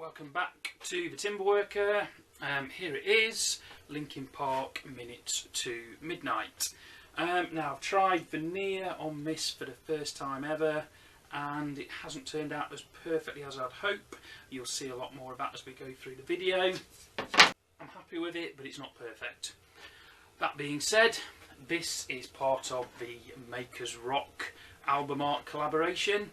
Welcome back to the Timber Worker. Here it is, Linkin Park, Minutes to Midnight. Now I've tried veneer on this for the first time ever and it hasn't turned out as perfectly as I'd hope. You'll see a lot more of that as we go through the video. I'm happy with it, but it's not perfect. That being said, this is part of the Makers Rock album art collaboration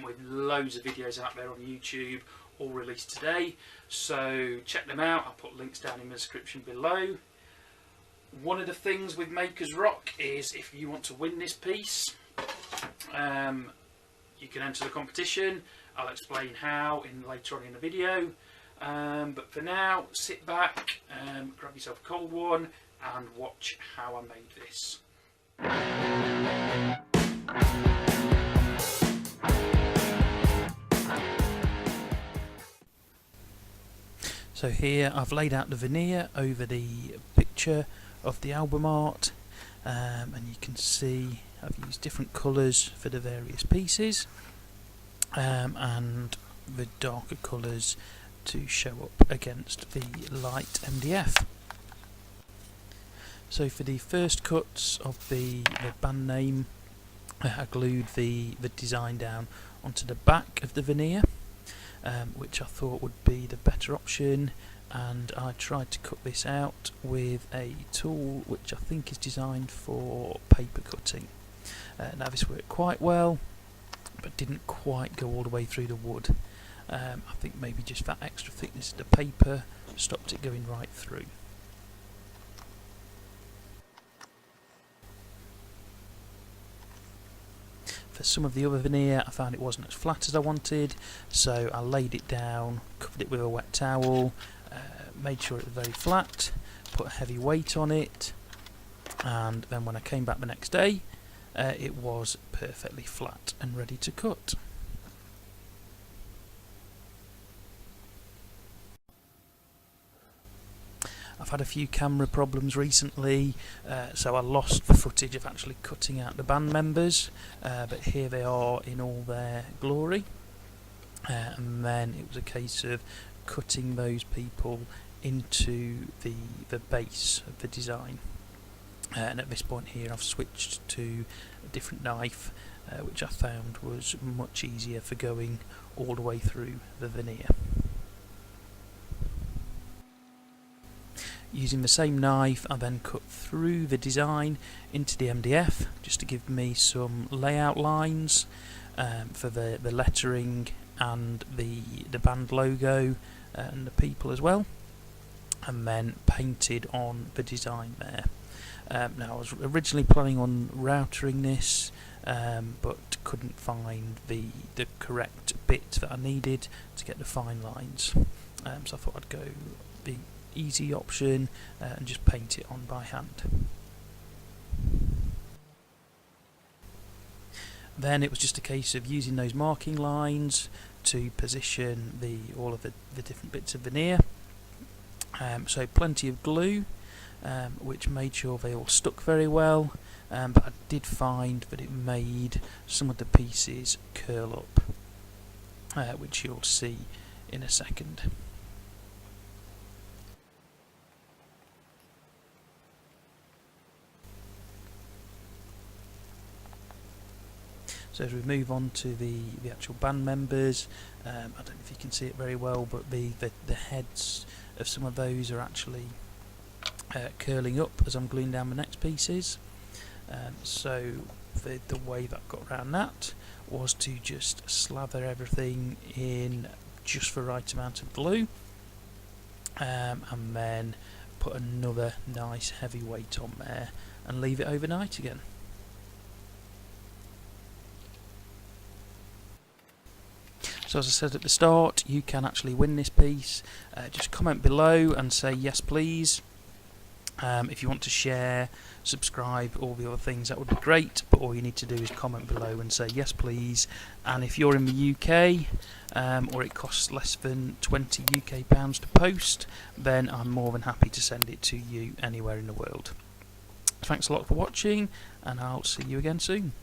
with loads of videos out there on YouTube, all released today, so check them out. I'll put links down in the description below. One of the things with Makers Rock is if you want to win this piece, you can enter the competition. I'll explain how later on in the video, but for now sit back, grab yourself a cold one and watch how I made this. So here I've laid out the veneer over the picture of the album art, and you can see I've used different colours for the various pieces, and the darker colours to show up against the light MDF. So for the first cuts of the band name, I glued the design down onto the back of the veneer, which I thought would be the better option, and I tried to cut this out with a tool which I think is designed for paper cutting. Now this worked quite well, but didn't quite go all the way through the wood. I think maybe just that extra thickness of the paper stopped it going right through. For some of the other veneer I found it wasn't as flat as I wanted, so I laid it down, covered it with a wet towel, made sure it was very flat, put a heavy weight on it, and then when I came back the next day it was perfectly flat and ready to cut. I've had a few camera problems recently, so I lost the footage of actually cutting out the band members, but here they are in all their glory, and then it was a case of cutting those people into the base of the design, and at this point here I've switched to a different knife, which I found was much easier for going all the way through the veneer. Using the same knife, I then cut through the design into the MDF just to give me some layout lines for the lettering and the band logo and the people as well, and then painted on the design there. Now I was originally planning on routering this, but couldn't find the correct bit that I needed to get the fine lines, so I thought I'd go the easy option and just paint it on by hand. Then it was just a case of using those marking lines to position all of the different bits of veneer. So plenty of glue, which made sure they all stuck very well, but I did find that it made some of the pieces curl up, which you'll see in a second. So as we move on to the actual band members, I don't know if you can see it very well, but the heads of some of those are actually curling up as I'm gluing down the next pieces. So the way that I got around that was to just slather everything in just the right amount of glue, and then put another nice heavy weight on there and leave it overnight again. So as I said at the start, you can actually win this piece. Just comment below and say yes please. If you want to share, subscribe, all the other things, that would be great, but all you need to do is comment below and say yes please. And if you're in the UK, or it costs less than 20 UK pounds to post, then I'm more than happy to send it to you anywhere in the world. Thanks a lot for watching, and I'll see you again soon.